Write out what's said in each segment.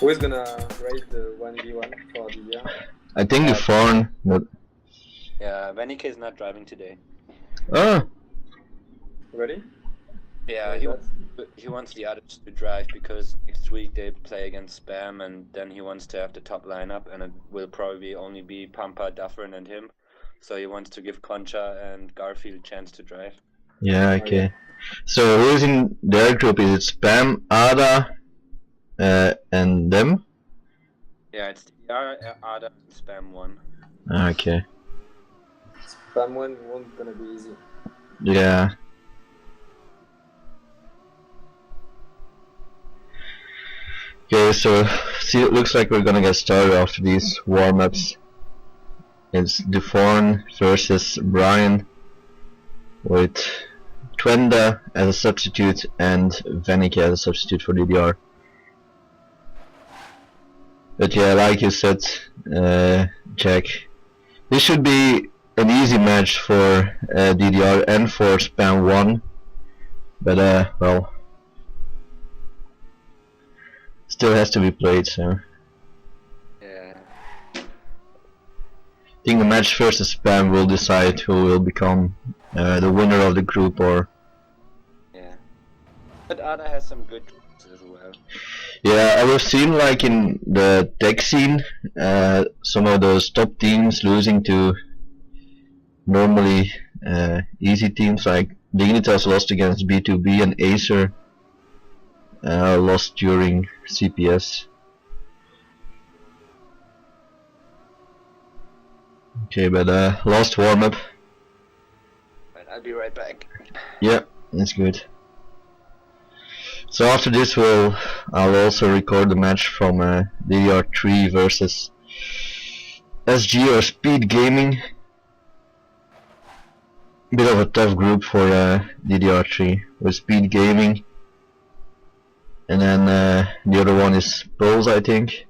Who is gonna raid the 1v1 for the year? I think the foreign, but... Yeah, Vanike is not driving today. Oh! Ready? Yeah, he wants the others to drive because next week they play against Spam, and then he wants to have the top lineup, and it will probably only be Pampa, Dufferin, and him. So he wants to give Concha and Garfield a chance to drive. Yeah, okay. So who's in their group? Is it Spam, Ada, and them? Yeah, it's Ada and Spam 1. Okay. Spam 1 won't gonna be easy. Yeah. Okay, so see, it looks like we're gonna get started after these warm-ups. It's jourd² versus Brian with Twenda as a substitute and Vanike as a substitute for DDR. But yeah, like you said, Jack, this should be an easy match for DDR and for Spam 1. But well, still has to be played, so. Yeah. I think the match versus Spam will decide who will become the winner of the group, or... Yeah. But Ada has some good tricks as well. Yeah, I've seen like in the tech scene, some of those top teams losing to normally easy teams, like Dignitas lost against B2B and Acer lost during CPS. Okay, but last warm-up. But I'll be right back. Yeah, that's good. So after this I'll also record the match from DDR3 versus SG or Speed Gaming. Bit of a tough group for DDR3 with Speed Gaming. And then the other one is Pulse, I think.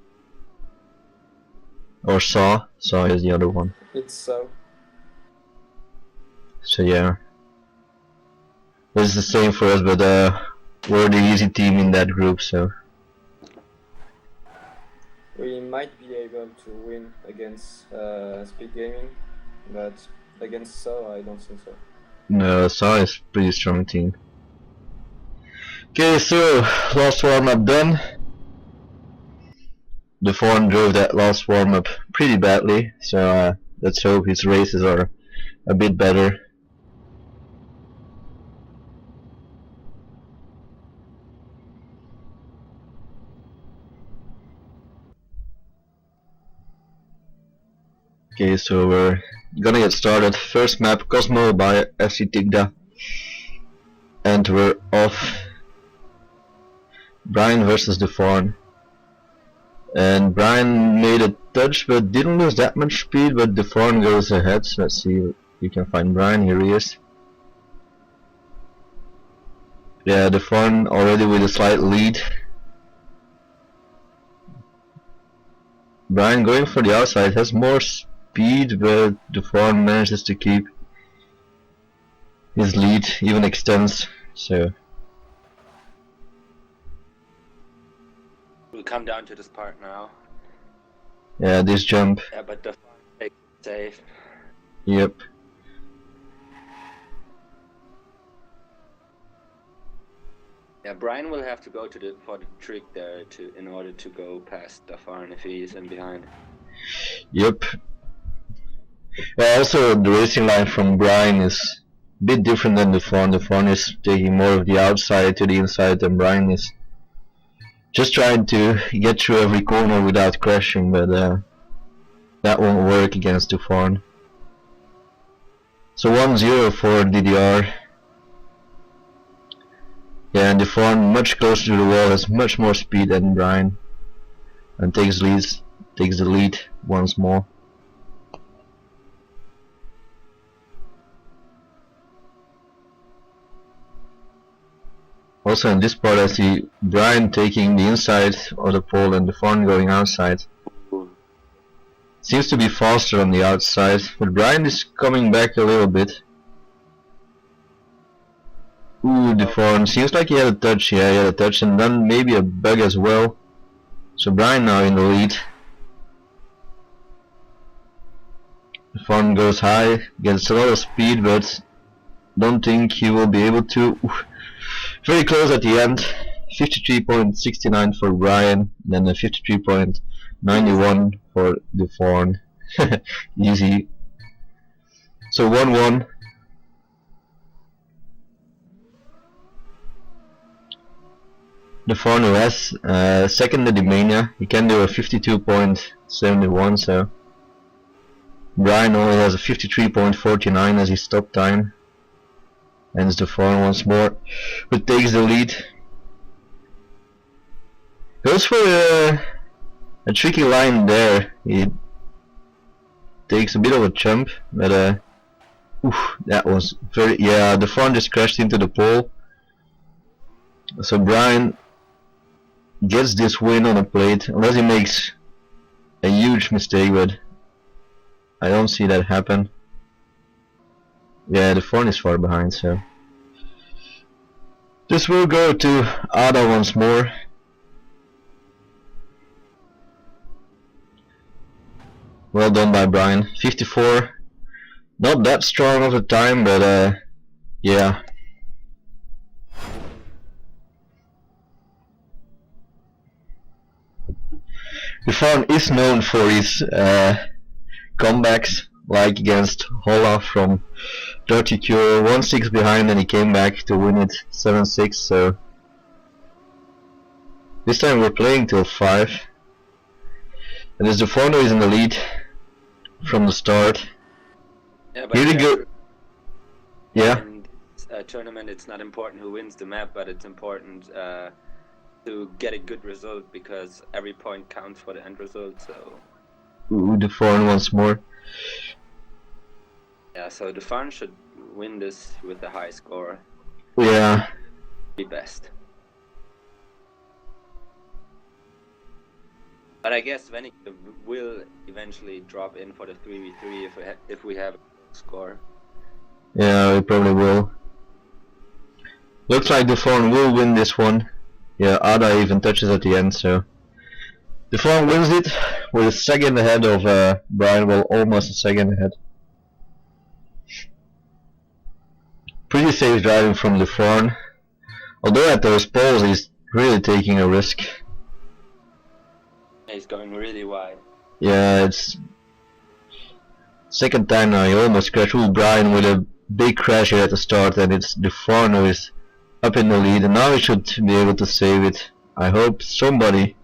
Or Saw is the other one. It's so. So yeah. It's the same for us, but we're the easy team in that group, so. We might be able to win against Speed Gaming, but against So, I don't think so. No, Saw is a pretty strong team. Okay, so last warm-up done. jourd² drove that last warm-up pretty badly, so let's hope his races are a bit better. Okay, so we're gonna get started. First map, Cosmo by FC Tigda. And we're off. Brian versus jourd². And Brian made a touch but didn't lose that much speed, but jourd² goes ahead. So let's see if you can find Brian. Here he is. Yeah, jourd² already with a slight lead. Brian going for the outside, has more speed, but jourd² manages to keep his lead, even extends. So We'll come down to this part now. yeah, this jump. Yeah, but the takes it safe. Yep. Yeah, Brian will have to go to for the trick there in order to go past jourd² if he is in behind. Yep. Also, the racing line from Brian is a bit different than jourd². jourd² is taking more of the outside to the inside, and Brian is just trying to get through every corner without crashing, but that won't work against jourd². So 1-0 for DDR. Yeah, and jourd² much closer to the wall, has much more speed than Brian, and takes the lead once more. Also in this part I see Brian taking the inside of the pole and jourd² going outside. Seems to be faster on the outside, but Brian is coming back a little bit. Ooh, jourd. Seems like he had a touch. Yeah, he had a touch, and then maybe a bug as well. So Brian now in the lead. jourd goes high, gets a lot of speed, but don't think he will be able to. Ooh, very close at the end. 53.69 for Brian, then a 53.91 for jourd. Easy. So 1-1. jourd who has second the Mania, he can do a 52.71, so Brian only has a 53.49 as his stop time. Hence jourd once more, but takes the lead. Goes for a tricky line there. He takes a bit of a jump, but oof, that was very, yeah, jourd just crashed into the pole. So Brian gets this win on a plate, unless he makes a huge mistake, but I don't see that happen. Yeah, jourd is far behind, so this will go to Ada once more. Well done by Brian. 54. Not that strong of a time, but yeah. jourd is known for his comebacks, like against Holla from Dirty Cure, 1-6 behind and he came back to win it 7-6, so this time we're playing till 5. And as jourd is in the lead from the start. Yeah, but really good. Yeah. In a tournament, it's not important who wins the map, but it's important to get a good result, because every point counts for the end result. So. Ooh, jourd once more. Yeah, so jourd should win this with a high score. Yeah. Be best. But I guess Venik will eventually drop in for the 3v3 if we have a score. Yeah, we probably will. Looks like jourd will win this one. Yeah, Ada even touches at the end, so jourd wins it with a second ahead of Brian, well, almost a second ahead. Pretty safe driving from jourd, although at those poles he's really taking a risk. He's going really wide. Yeah, it's second time now he almost crashed. Ooh, Brian with a big crash here at the start, and it's jourd who is up in the lead, and now he should be able to save it. I hope somebody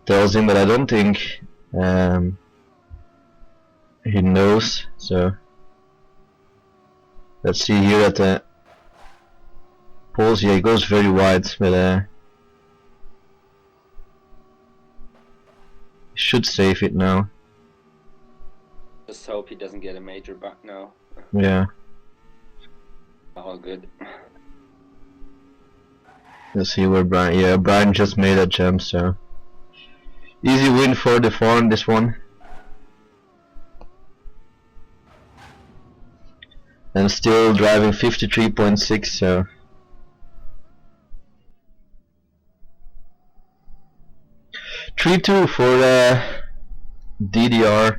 tells him, but I don't think he knows, so let's see here at the poles. Yeah, he goes very wide, but should save it now. Just hope he doesn't get a major bug now. Yeah. All good. Let's see where Brian. Yeah, Brian just made a jump, so easy win for jourd this one. And still driving 53.6, so 3-2 for DDR.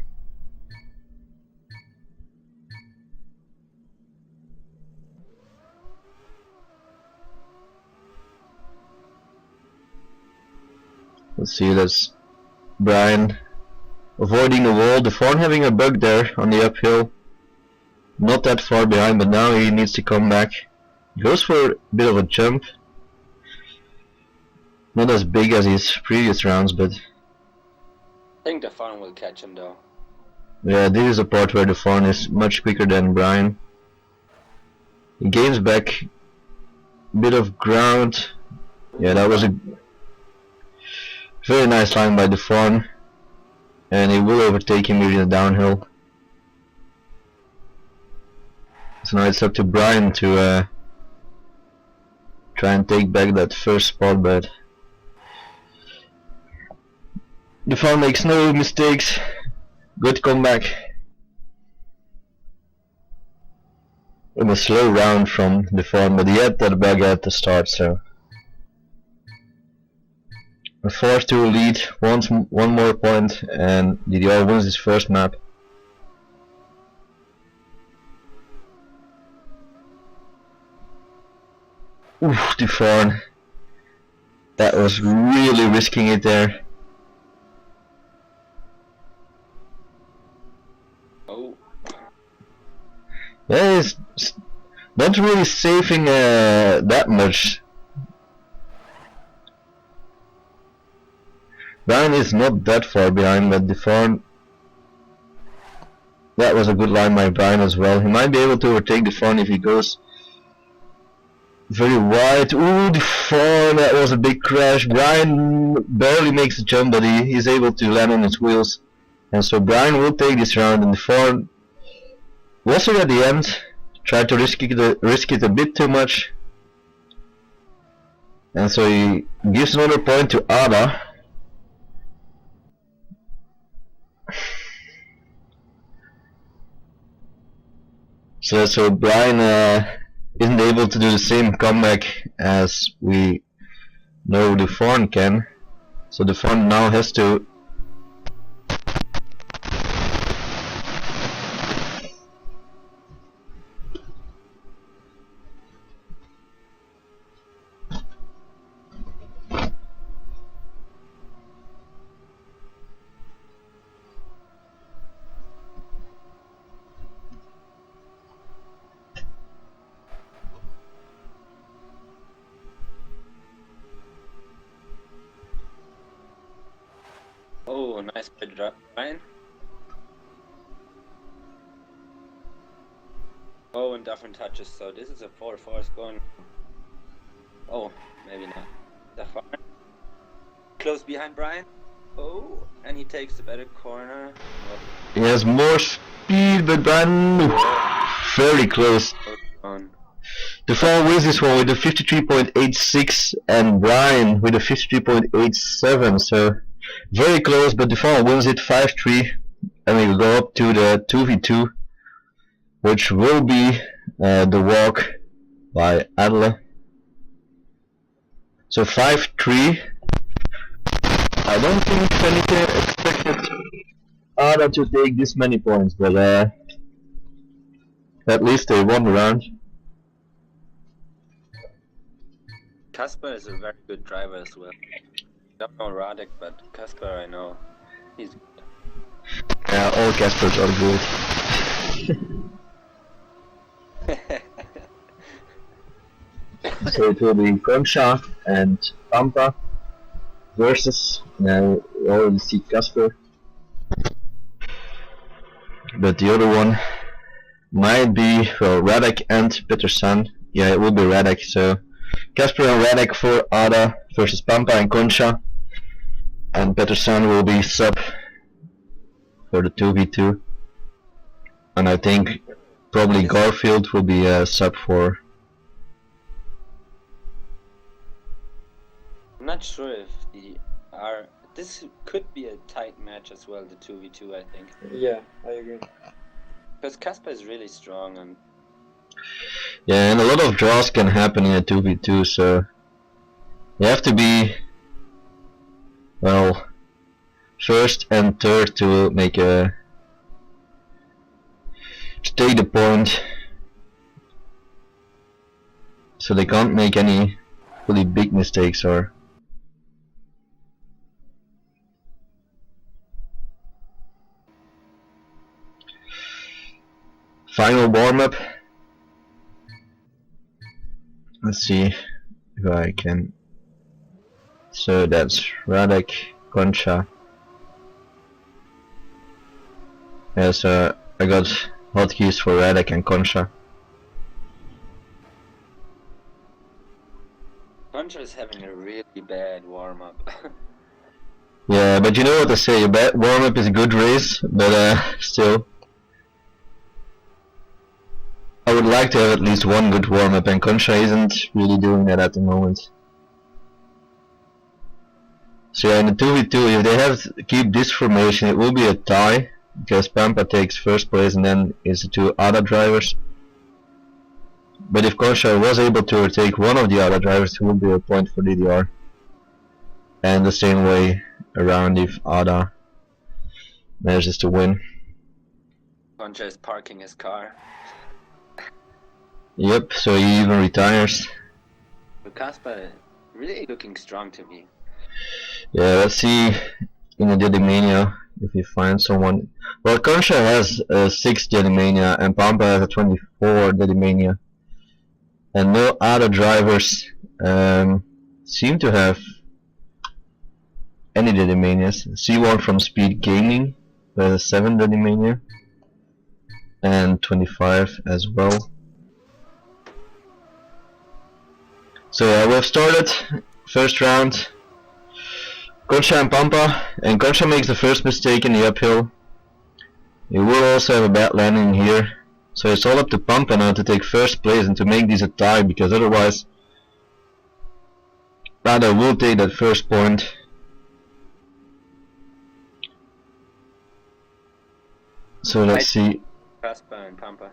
Let's see, that's Brian avoiding the wall. jourd having a bug there on the uphill. Not that far behind, but now he needs to come back. He goes for a bit of a jump. Not as big as his previous rounds, but I think jourd will catch him though. yeah, this is a part where jourd is much quicker than Brian. He gains back a bit of ground. Yeah, that was a very nice line by jourd, and he will overtake him in the downhill. So now it's up to Brian to try and take back that first spot, but jourd makes no mistakes. Good comeback. in a slow round from the front, but he had that bug at the start, so a 4-2 lead, one more point, and DDR wins his first map. Oof, the Fawn. That was really risking it there. Oh. Yeah, he's not really saving that much. Brian is not that far behind, but the Fawn. That was a good line by Brian as well. He might be able to overtake the Fawn if he goes very wide. Ooh, the Fawn, that was a big crash. Brian barely makes the jump, but he is able to land on his wheels. And so Brian will take this round, and the Fawn also at the end tried to risk it a bit too much. And so he gives another point to Ada. So Brian isn't able to do the same comeback as we know the Fawn can. So the Fawn now has to Oh, nice by Brian. Oh, and different touches, so this is a 4-4 going. Oh, maybe not. Duffer. Close behind Brian. Oh, and he takes the better corner. Oh. He has more speed, but Brian very close. The Fawn wins this one with a 53.86 and Brian with a 53.87, so very close, but the Fawn wins it 5-3, and we will go up to the 2v2, which will be the walk by Adler. So 5-3. I don't think Fenike expected Ada to take this many points, but at least they won the round. Kasper is a very good driver as well. I don't know Radek, but Kasper I know. He's good. Yeah, all Kaspers are good. So it will be Concha and Pampa versus, now we already see Kasper, but the other one might be, well, Radek and Peterson. Yeah, it will be Radek, so Kasper and Radek for Ada versus Pampa and Concha, and Peterson will be sub for the 2v2, and I think probably Garfield will be a sub for. I'm not sure if the are. This could be a tight match as well, the 2v2, I think. Yeah, I agree. Because Kasper is really strong and. Yeah, and a lot of draws can happen in a 2v2, so you have to be, well, first and third to make to take the point, so they can't make any really big mistakes or. Final warm-up. Let's see if I can. So that's Radek, Concha. Yeah, so I got hotkeys for Radek and Concha. Concha is having a really bad warm-up. Yeah, but you know what they say, a bad warm-up is a good race, but still. I would like to have at least one good warm-up, and Concha isn't really doing that at the moment. So yeah, in the 2v2, if they have keep this formation, it will be a tie, because Pampa takes first place and then is the two Ada drivers. But if Konsha was able to overtake one of the other drivers, it would be a point for DDR. And the same way around if Ada manages to win. Concha is parking his car. Yep, so he even retires. But Kasper really looking strong to me. Yeah, let's see in the Dedimania if we find someone. Well, Konsha has a 6 Dedimania and Pampa has a 24 Dedimania. And no other drivers seem to have any Dedimanias. C1 from Speed Gaming has a 7 Dedimania and 25 as well. So yeah, we've started first round. Concha and Pampa, and Concha makes the first mistake in the uphill. He will also have a bad landing here. So it's all up to Pampa now to take first place and to make this a tie, because otherwise Rada will take that first point. So let's see. Kasper and Pampa.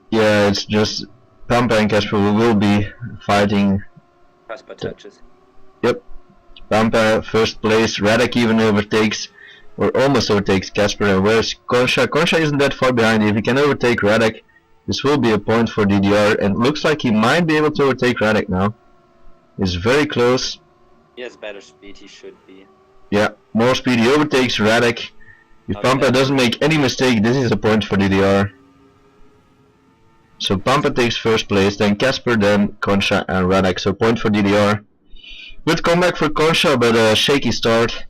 Yeah, it's just Pampa and Kasper will be fighting. Kasper touches. Yep. Pampa first place. Radek even overtakes or almost overtakes Kasper. And where's Concha? Concha isn't that far behind. If he can overtake Radek, this will be a point for DDR. And it looks like he might be able to overtake Radek now. He's very close. He has better speed, he should be. Yeah, more speed. He overtakes Radek. If Pampa doesn't make any mistake, this is a point for DDR. So Pampa takes first place, then Kasper, then Concha and Radek. So point for DDR. Good comeback for Concha, but a shaky start.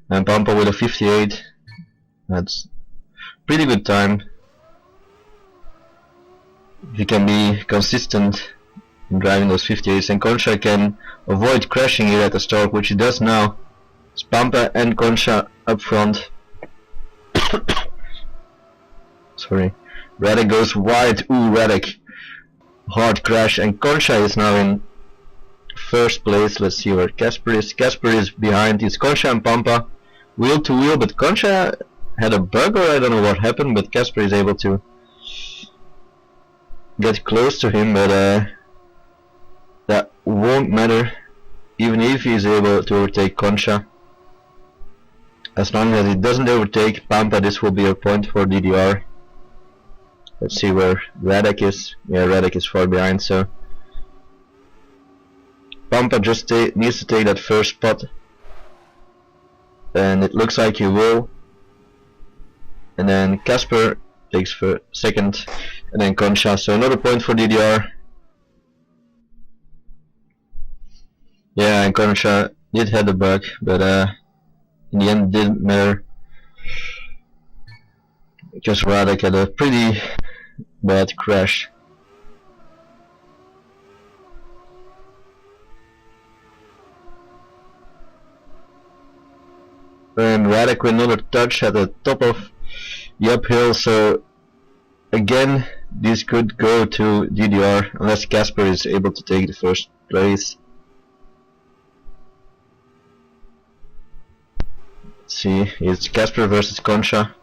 And Pampa with a 58. That's pretty good time. If you can be consistent in driving those 58s, and Concha can avoid crashing here at the start, which he does now. It's Pampa and Concha up front. Sorry. Radek goes wide. Ooh, Radek. Hard crash, and Concha is now in first place. Let's see where Kasper is. Kasper is behind. It's Concha and Pampa wheel to wheel, but Concha had a bug or I don't know what happened, but Kasper is able to get close to him, but that won't matter even if he's able to overtake Concha. As long as he doesn't overtake Pampa, this will be a point for DDR. Let's see where Radek is. Yeah, Radek is far behind, so Pampa just needs to take that first spot. And it looks like he will. And then Kasper takes for second, and then Concha. So another point for DDR. Yeah, and Concha did have a bug, but in the end it didn't matter, because Radek had a pretty bad crash. And Radek with another touch at the top of the uphill, so again this could go to DDR unless Kasper is able to take the first place. Let's see, it's Kasper versus Concha.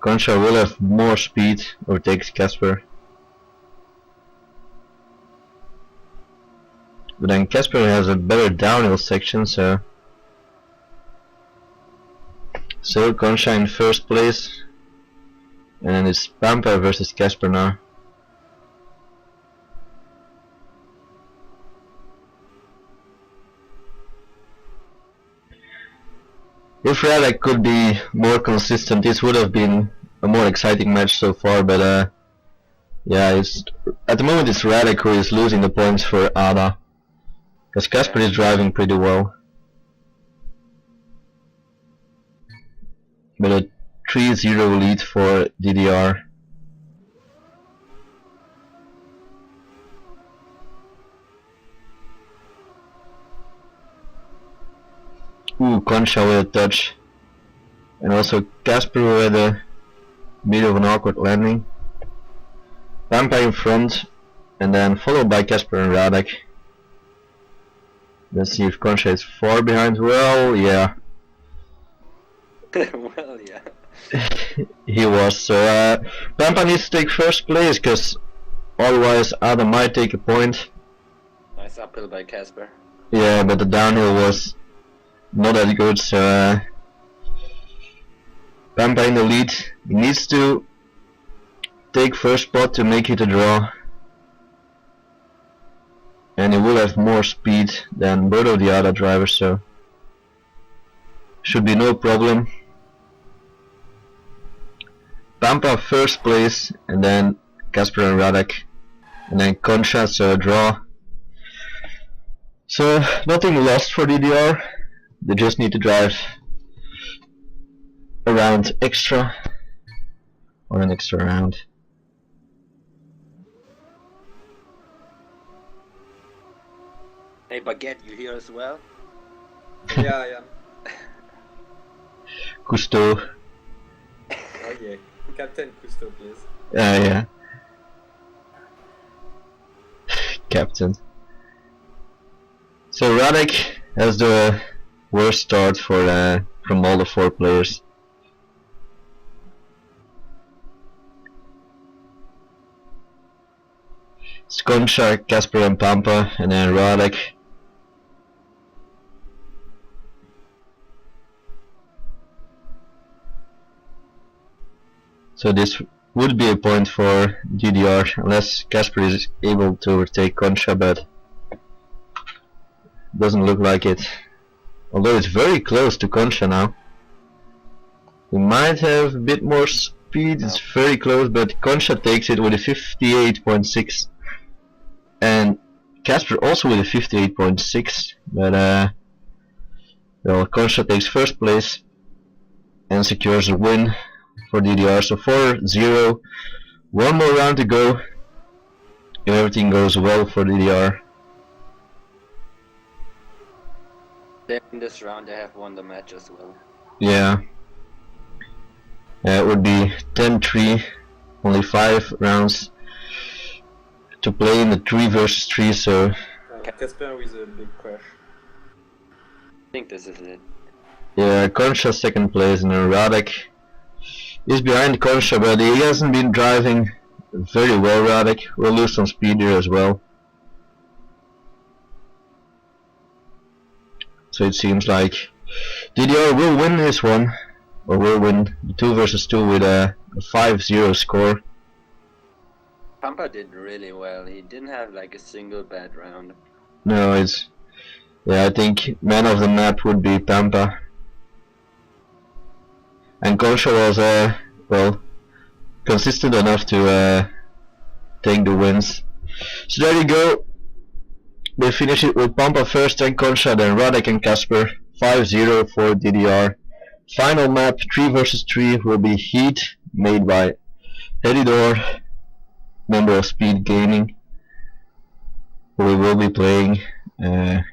Concha will have more speed, overtakes Kasper. But then Kasper has a better downhill section, so Concha in first place. And then it's Pampa versus Kasper now. If Radek could be more consistent, this would have been a more exciting match so far, but yeah, at the moment it's Radek who is losing the points for Ada, because Kasper is driving pretty well. But a 3-0 lead for DDR. Ooh, Concha with a touch. And also Kasper with a bit of an awkward landing. Pampa in front, and then followed by Kasper and Radek. Let's see if Concha is far behind. Well, yeah. Well, yeah. He was. So Pampa needs to take first place, because otherwise Ada might take a point. Nice uphill by Casper. Yeah, but the downhill was not that good, so Pampa in the lead. He needs to take first spot to make it a draw. And he will have more speed than both of the other drivers, so should be no problem. Pampa first place, and then Casper and Radek, and then Concha, so a draw. So nothing lost for DDR. They just need to drive a round extra, or an extra round. Hey, Baguette, you here as well? Yeah. Cousteau. Oh yeah. Captain Cousteau, please. Yeah. Captain. So Radek has the worst start for from all the 4 players. Concha, Casper and Pampa, and then Radek. So this would be a point for DDR, unless Casper is able to overtake Concha, but doesn't look like it. Although it's very close to Concha now. He might have a bit more speed, it's very close, but Concha takes it with a 58.6. And Casper also with a 58.6, but well, Concha takes first place and secures a win for DDR. So 4-0, one more round to go. If everything goes well for DDR. In this round they have won the match as well. Yeah. It would be 10-3, only 5 rounds to play in the 3 versus 3, so Casper with a big crash. I think this is it. yeah, Concha second place, and then Radek is behind Concha, but he hasn't been driving very well. Radek will lose some speed here as well. So it seems like DDR will win this one, or will win the 2 versus 2 with a 5-0 score. Pampa did really well. He didn't have like a single bad round. No, it's yeah. I think man of the map would be Pampa, and Concha was well consistent enough to take the wins. So there you go. They finish it with Pampa first, then Concha, then Radek and Casper. 5-0 for DDR. Final map 3 versus 3 will be Heat, made by Hedidor, member of Speed Gaming. We will be playing the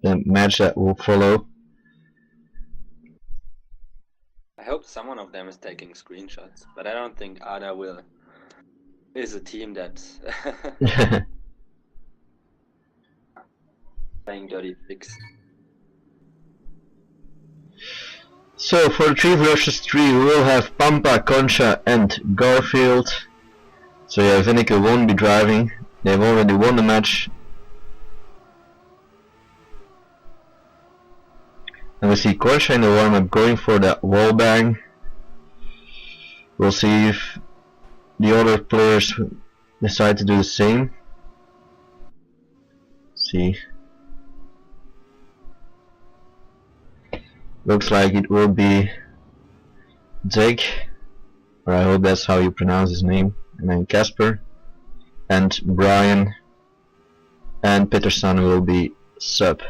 match that will follow. I hope someone of them is taking screenshots, but I don't think Ada will. Is a team that's playing dirty tricks. So for 3 versus 3 we will have Pampa, Concha and Garfield. So yeah, Vinica won't be driving. They've already won the match. And we see Concha in the warm-up going for that wall bang. We'll see if the other players decide to do the same. See. Looks like it will be Jake, or I hope that's how you pronounce his name, and then Casper, and Brian, and Peterson will be sub.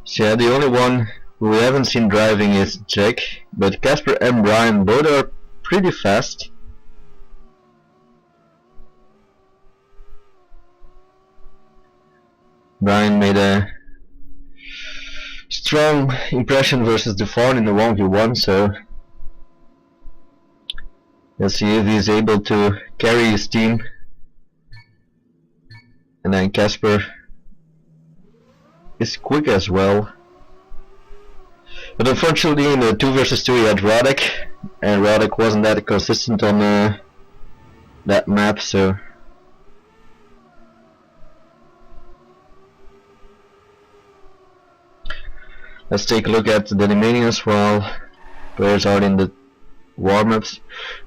So yeah, the only one who we haven't seen driving is Jake, but Casper and Brian both are pretty fast. Brian made a strong impression versus jourd2 in the 1v1, so let's see if he's able to carry his team. And then Casper is quick as well. But unfortunately in the 2 versus 2 he had Roddick, and Roddick wasn't that consistent on that map, so let's take a look at the Animanias while players are in the warm-ups.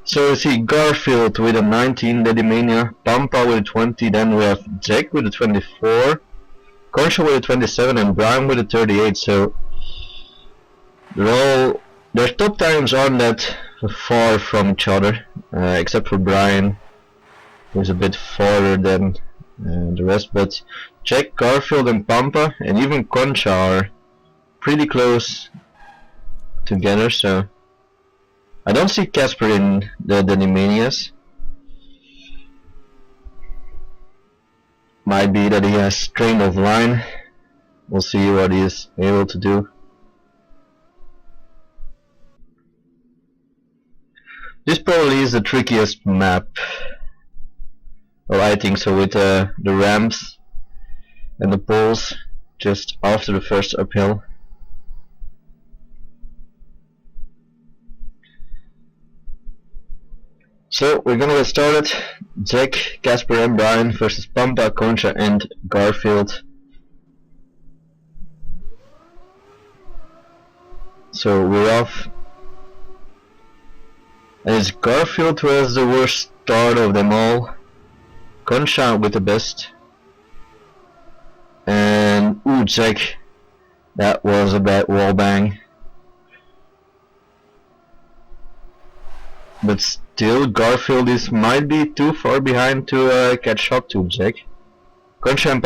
So you see Garfield with a 19 Dedimania, Pampa with a 20, then we have Jack with a 24, Concha with a 27 and Brian with a 38, so their top times aren't that far from each other, except for Brian, who's a bit farther than the rest, but Jack, Garfield and Pampa and even Concha are pretty close together, so I don't see Casper in the Animanias. Might be that he has strained offline. We'll see what he is able to do. This probably is the trickiest map. Well, I think so, with the ramps and the poles just after the first uphill. So we're gonna get started. Jack, Casper and Brian versus Pampa, Concha and Garfield. So we're off. And it's Garfield who has the worst start of them all. Concha with the best. And ooh, Jack. That was a bad wall bang. But still, Garfield might be too far behind to catch up to Jack. Concha and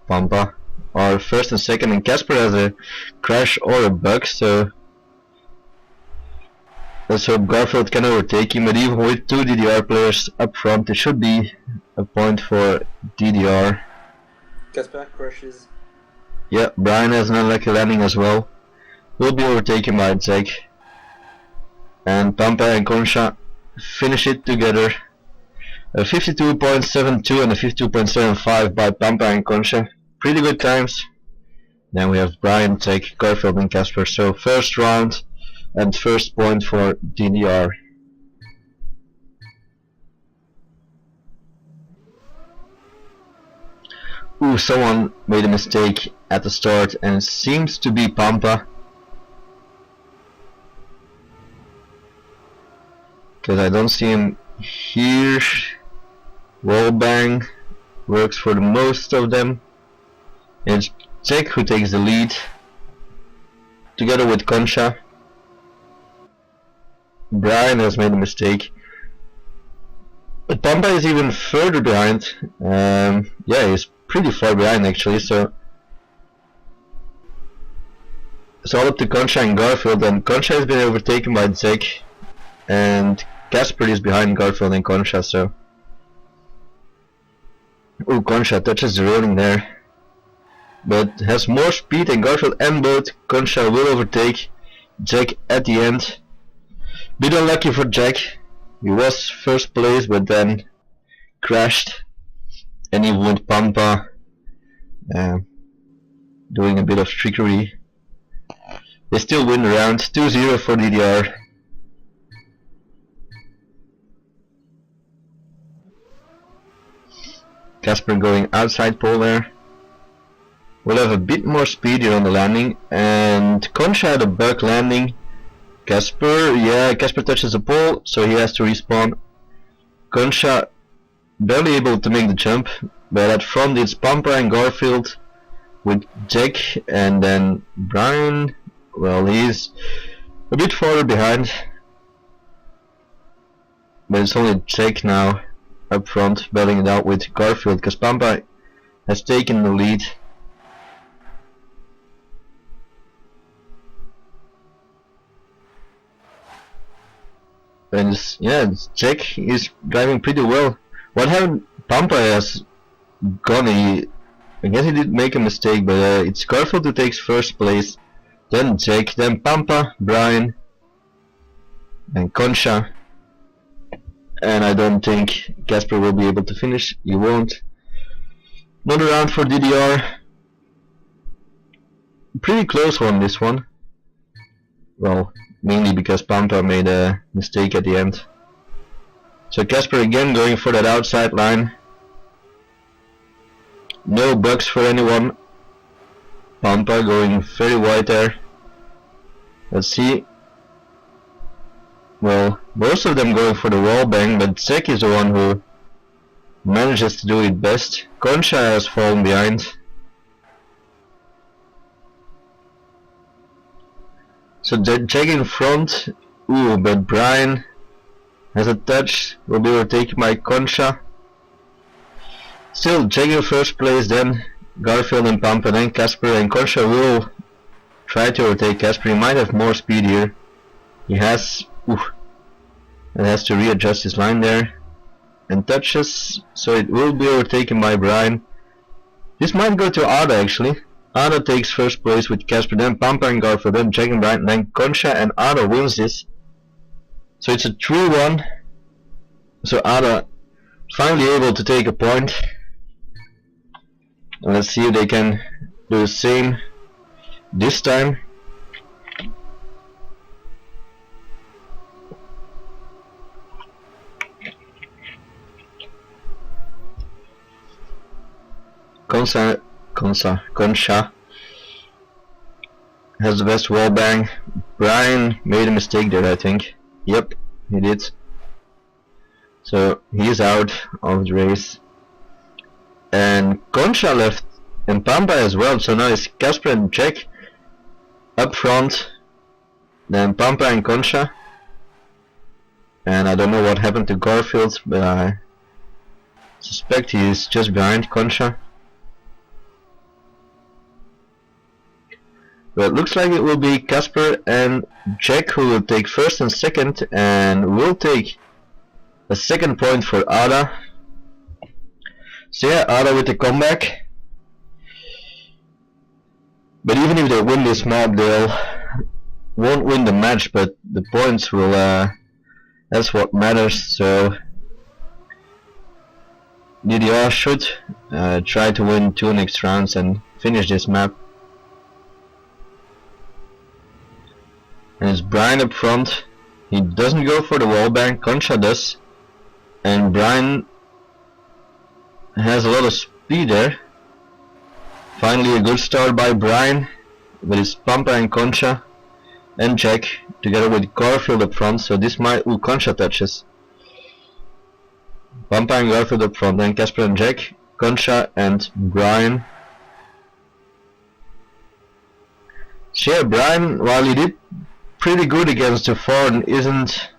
Pampa are first and second, and Casper has a crash or a bug, so let's hope Garfield can overtake him. But even with 2 DDR players up front, it should be a point for DDR. Casper crashes. Yeah, Brian has an unlucky landing as well. Will be overtaken by Jack. And Pampa and Concha finish it together. A 52.72 and a 52.75 by Pampa and Concha. Pretty good times. Then we have Brian, Jack, Garfield and Casper. So first round and first point for DDR. Ooh, someone made a mistake at the start and it seems to be Pampa. Because I don't see him here. Wall bang works for the most of them. It's Jack who takes the lead, together with Concha. Brian has made a mistake, but Pampa is even further behind. Yeah, he's pretty far behind actually. So it's all up to Concha and Garfield, and Concha has been overtaken by Jack. And Casper is behind Garfield and Concha, so ooh, Concha touches the railing there, but has more speed than Garfield, and both Concha will overtake Jack at the end. Bit unlucky for Jack. He was first place but then crashed, and even with Pampa doing a bit of trickery, they still win the round. 2-0 for DDR. Casper going outside pole there. We'll have a bit more speed here on the landing, and Concha had a bug landing. Casper touches the pole, so he has to respawn. Concha barely able to make the jump, but at front it's Pampa and Garfield with Jack, and then Brian, well, he's a bit farther behind, but it's only Jack now up front, battling it out with Garfield, because Pampa has taken the lead. And Jack is driving pretty well. What happened? Pampa has gone. I guess he did make a mistake, but it's Garfield who takes first place, then Jack, then Pampa, Brian, and Concha. And I don't think Casper will be able to finish. He won't. Another round for DDR. Pretty close one, this one. Well, mainly because Pampa made a mistake at the end. So Casper again going for that outside line. No bugs for anyone. Pampa going very wide there. Let's see. Well, most of them going for the wall bang, but Zek is the one who manages to do it best. Concha has fallen behind. So Jack in front. Ooh, but Brian has a touch. Will be overtaken by Concha. Still Jack in first place, then Garfield and Pampa, then Casper, and Concha will try to overtake Casper. He might have more speed here. He has. Ooh, and has to readjust his line there. And touches, so it will be overtaken by Brian. This might go to Ada actually. Ada takes first place with Casper, then Pampa and Garfield, then Jack and Brian, then Concha, and Ada wins this. So it's a 3-1. So Ada finally able to take a point. And let's see if they can do the same this time. Concha has the best wall bang. Brian made a mistake there, I think. Yep, he did. So he's out of the race. And Concha left, and Pampa as well. So now it's Casper and Jack up front. Then Pampa and Concha. And I don't know what happened to Garfield, but I suspect he is just behind Concha. But it looks like it will be Casper and Jack who will take first and second, and will take a second point for Ada. So yeah, Ada with the comeback. But even if they win this map, they won't win the match, but the points will, that's what matters. So DDR should try to win 2 next rounds and finish this map. And it's Brian up front. He doesn't go for the wall bang, Concha does. And Brian has a lot of speed there. Finally a good start by Brian. But it's Pampa and Concha and Jack together with Garfield up front. So this might... Ooh, Concha touches. Pampa and Garfield up front, then Casper and Jack, Concha and Brian. So yeah, Brian, while he did pretty good against the Ford, isn't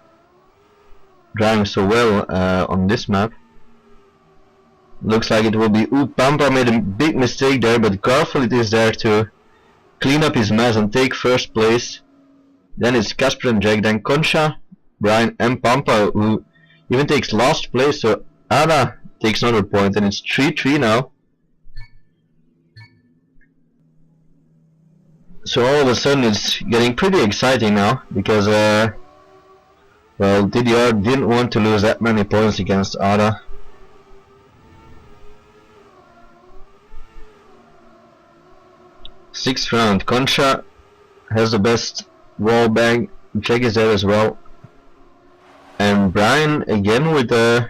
driving so well on this map. Looks like it will be... Ooh, Pampa made a big mistake there, but Garfield is there to clean up his mess and take first place. Then it's Casper and Jack, then Concha, Brian and Pampa, who even takes last place. So Ada takes another point, and it's 3-3 now. So all of a sudden it's getting pretty exciting now, because well, DDR didn't want to lose that many points against Ada. Sixth round, Concha has the best wall bang, Jack is there as well. And Brian again with the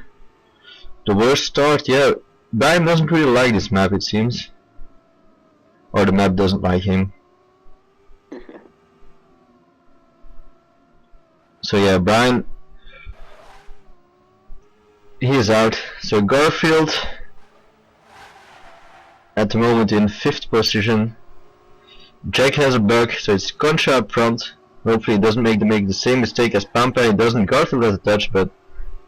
worst start. Yeah, Brian doesn't really like this map, it seems. Or the map doesn't like him. So yeah, Brian, he is out. So Garfield at the moment in 5th position. Jack has a bug, so it's Concha up front. Hopefully he doesn't make the same mistake as Pampa. He doesn't. Garfield has a touch, but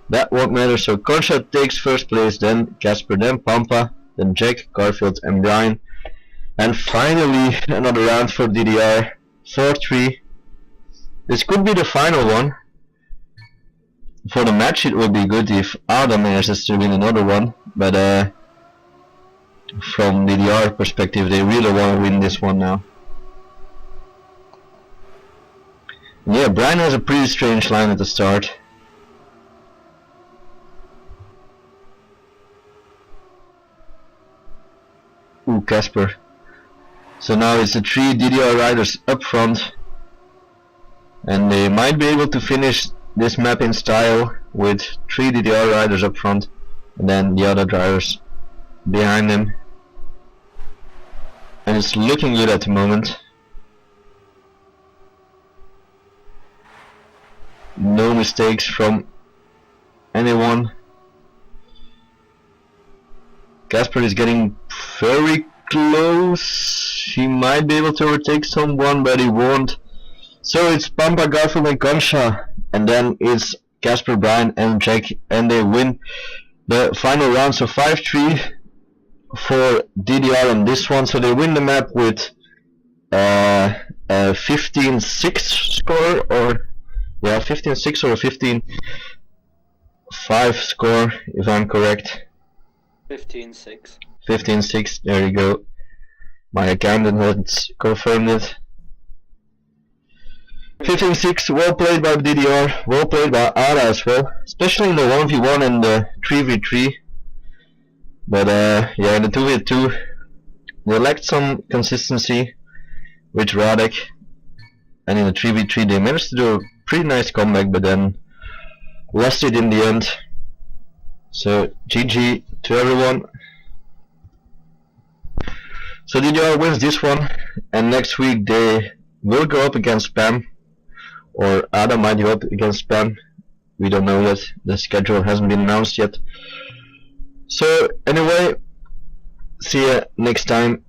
that won't matter. So Concha takes first place, then Casper, then Pampa, then Jack, Garfield and Brian. And finally another round for DDR. 4-3. This could be the final one. For the match it would be good if Ada manages to win another one, but from DDR perspective they really want to win this one now. Yeah, Brian has a pretty strange line at the start. Ooh, Casper. So now it's the 3 DDR riders up front. and they might be able to finish this map in style with 3 DDR riders up front and then the other drivers behind them, and it's looking good at the moment. No mistakes from anyone. Casper is getting very close. He might be able to overtake someone, but he won't. So it's Pampa, Garfield and Concha, and then it's Casper, Brian and Jack, and they win the final round. So 5-3 for DDR on this one. So they win the map with a 15-6 score, or yeah, 15-6 or a 15-5 score, if I'm correct. 15-6. 15-6, there you go. My accountant has confirmed it. 15-6, well played by DDR, well played by Ara as well, especially in the 1v1 and the 3v3. But yeah, in the 2v2, they lacked some consistency with Radek, and in the 3v3 they managed to do a pretty nice comeback, but then lost it in the end. So GG to everyone. So DDR wins this one, and next week they will go up against Spam, or Adam might go up against Spam. We don't know yet. The schedule hasn't been announced yet. So anyway, see ya next time.